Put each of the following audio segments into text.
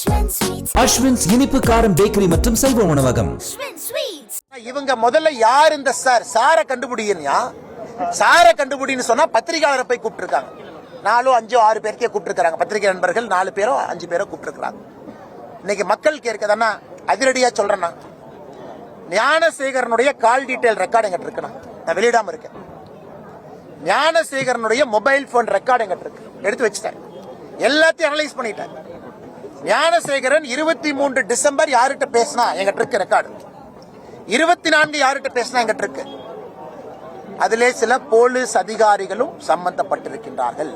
அஸ்வின்ஸ் இனிப்பு காரம் பேக்கரி மற்றும் சைவ உணவகம். இவங்க முதல்ல யார் இந்த சாரை கண்டுபிடியா? சாரை கண்டுபிடின்னு சொன்னா பத்திரிகையாளரை போய் கூப்பிட்டு இருக்காங்க. 4, 5, 6 பேருக்கே கூப்பிட்டு இருக்காங்க. பத்திரிகை நண்பர்கள் 4 பேரோ 5 பேரோ கூப்பிட்டு இருக்காங்க. இன்னைக்கு மக்கள் கேட்கதானா அதிரடியா சொல்றேன்னா, ஞானசேகரனுடைய கால் டீடைல் ரெக்கார்டு எங்கிட்ட இருக்கு. நான் வெளியிடாம இருக்கேன். ஞானசேகரனுடைய மொபைல் போன் ரெக்கார்டு எங்கிட்ட இருக்கு. எடுத்து வச்சுட்டேன். எல்லாத்தையும் அனலைஸ் பண்ணிட்டேன். ஞானசேகரன் 23 டிசம்பர் யார்கிட்ட பேசினா எங்கிட்ட இருக்கு ரெக்கார்டு. 24 யார்கிட்ட பேசினா எங்கிட்ட இருக்கு. அதிலே சில போலீஸ் அதிகாரிகளும் சம்பந்தப்பட்டிருக்கின்றார்கள்.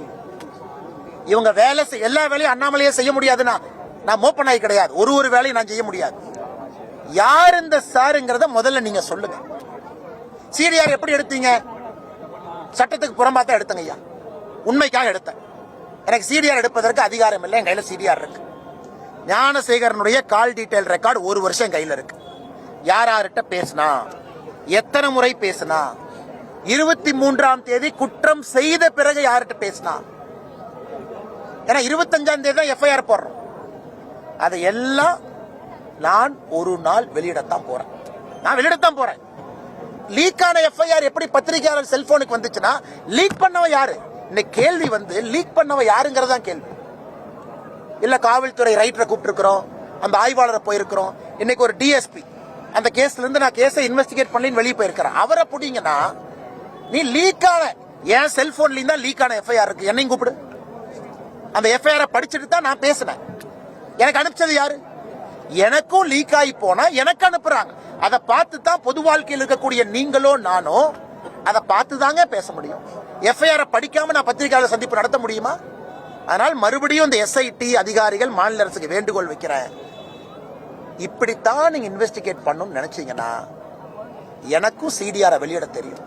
இவங்க வேலை எல்லா வேலையும் அண்ணாமலையே செய்ய முடியாதுன்னா நான் மோப்பனாய் கிடையாது. ஒரு வேலையும் நான் செய்ய முடியாது. யார் இந்த சாருங்கிறத முதல்ல நீங்க சொல்லுங்க. சிடிஆர் எப்படி எடுத்தீங்க? சட்டத்துக்கு புறம்பாத்தான் எடுத்தங்க ஐயா. உண்மைக்காக எடுத்தேன். எனக்கு சிடிஆர் எடுப்பதற்கு அதிகாரம் இல்லை. என் கையில சிடிஆர் இருக்கு. ஞானசேகரனுடைய கால் டீடைல் ரெக்கார்டு 1 வருஷம் கையில இருக்கு. யார்கிட்ட பேசினா, எத்தனை முறை பேசினா, 23ஆம் தேதி குற்றம் செய்த பிறகு யார்கிட்ட பேசினா, ஏன்னா 25ஆம் தேதி தான் எஃப்ஐஆர் போடுறோம். அதை எல்லாம் நான் ஒரு நாள் வெளியிடத்தான் போறேன். நான் வெளியிடத்தான் போறேன். லீக்கான எஃப்ஐஆர் எப்படி பத்திரிகையாளர் செல்போனுக்கு வந்துச்சுன்னா லீக் பண்ணவன் யாரு? இன்னைக்கு கேள்வி லீக் பண்ணவன் யாருங்கிறதா கேள்வி. இல்ல காவல்துறை ரைட்டரை கூப்பிட்டு இருக்கிறோம், அந்த ஆய்வாளரை போயிருக்கிறோம். இன்னைக்கு ஒரு டிஎஸ்பி அந்த கேஸ்ல இருந்து நான் கேஸை இன்வெஸ்டிகேட் பண்ணி வெளியே போயிருக்கிறேன். அவரை புடிங்கன்னா நீ லீக்கான என் செல்போன்லயும் தான் லீக்கான எஃப்ஐஆர் இருக்கு. என்னையும் கூப்பிடு. அந்த எஃப்ஐஆர் படிச்சுட்டு தான் நான் பேசினேன். எனக்கு அனுப்பிச்சது யாரு? எனக்கும் லீக் ஆகி போனா எனக்கு அனுப்புறாங்க. அதை பார்த்து தான் பொது வாழ்க்கையில் இருக்கக்கூடிய நீங்களோ நானோ அதை பார்த்து தாங்க பேச முடியும். எஃப்ஐஆர் படிக்காம நான் பத்திரிகையாளர் சந்திப்பு நடத்த முடியுமா? அதனால் மறுபடியும் இந்த எஸ்ஐடி அதிகாரிகள் மாநில அரசுக்கு வேண்டுகோள் வைக்கிறேன். இப்படித்தான் நீங்க இன்வெஸ்டிகேட் பண்ணணும்னு நினைச்சீங்கன்னா எனக்கும் சிடிஆர் வெளியிட தெரியும்.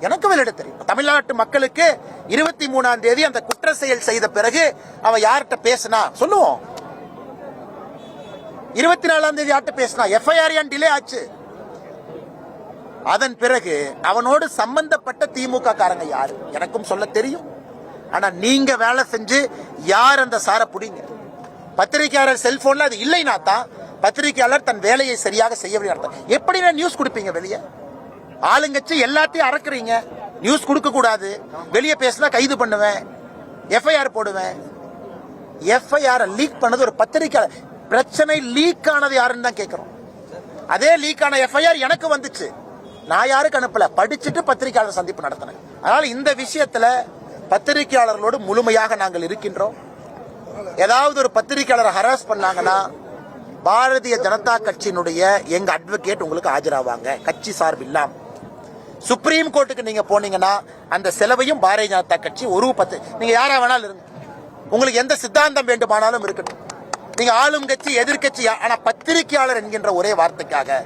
எனக்கு வெளியிட தெரியும். தமிழ்நாட்டு மக்களுக்கு 23ஆம் தேதி அந்த குற்ற செயல் செய்த பிறகு அவன் யார்கிட்ட பேசினா சொல்லுவோம். 24ஆம் தேதி யார்கிட்ட பேசினா எஃப்ஐஆர் ஏன் டிலே ஆச்சு? அதன் பிறகு அவனோடு சம்பந்தப்பட்ட திமுக காரங்க யாரு எனக்கும் சொல்ல தெரியும். ஆனா நீங்க வேலை செஞ்சு யார் அந்த சாரை புடிங்க. பத்திரிகையாளர் செல்போன்ல அது இல்லைனா தான் பத்திரிகையாளர் தன் வேலையை சரியாக செய்யவில்லை அர்த்தம். எப்படி நியூஸ் கொடுப்பீங்க வெளியே? ஆளுங்கட்சி எல்லாத்தையும் அறக்குறீங்க. நியூஸ் கொடுக்க கூடாது, வெளியே பேசினா கைது பண்ணுவேன், எஃப்ஐஆர் போடுவேன். எஃப்ஐஆர் லீக் பண்ணது ஒரு பத்திரிகையாளர். பிரச்சனை லீக் ஆனது யாருன்னு தான் கேட்கிறோம். அதே லீக் ஆன எஃப்ஐஆர் எனக்கு வந்துச்சு. நான் யாருக்கு அனுப்பல, படிச்சுட்டு பத்திரிகையாளர் சந்திப்பு நடத்தினேன். அதனால இந்த விஷயத்துல பத்திரிகையாளர்களோடு முழுமையாக நாங்கள் இருக்கின்றோம். ஏதாவது ஒரு பத்திரிகையாளர் ஹராஸ் பண்ணாங்கன்னா பாரதிய ஜனதா கட்சியினுடைய எங்க அட்வொகேட் உங்களுக்கு ஆஜராவாங்க. கட்சி சார்பு இல்லாம சுப்ரீம் கோர்ட்டுக்கு நீங்க போனீங்கன்னா அந்த செலவையும் பாரதிய ஜனதா கட்சி நீங்க யாரா வேணாலும் இருங்க, உங்களுக்கு எந்த சித்தாந்தம் வேண்டுமானாலும் இருக்கட்டும். நீங்க ஆளும் கட்சி எதிர்கட்சி, ஆனா பத்திரிகையாளர் என்கின்ற ஒரே வார்த்தைக்காக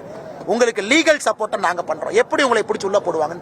உங்களுக்கு லீகல் சப்போர்ட்டை நாங்க பண்றோம். எப்படி உங்களை பிடிச்சி உள்ள போடுவாங்க?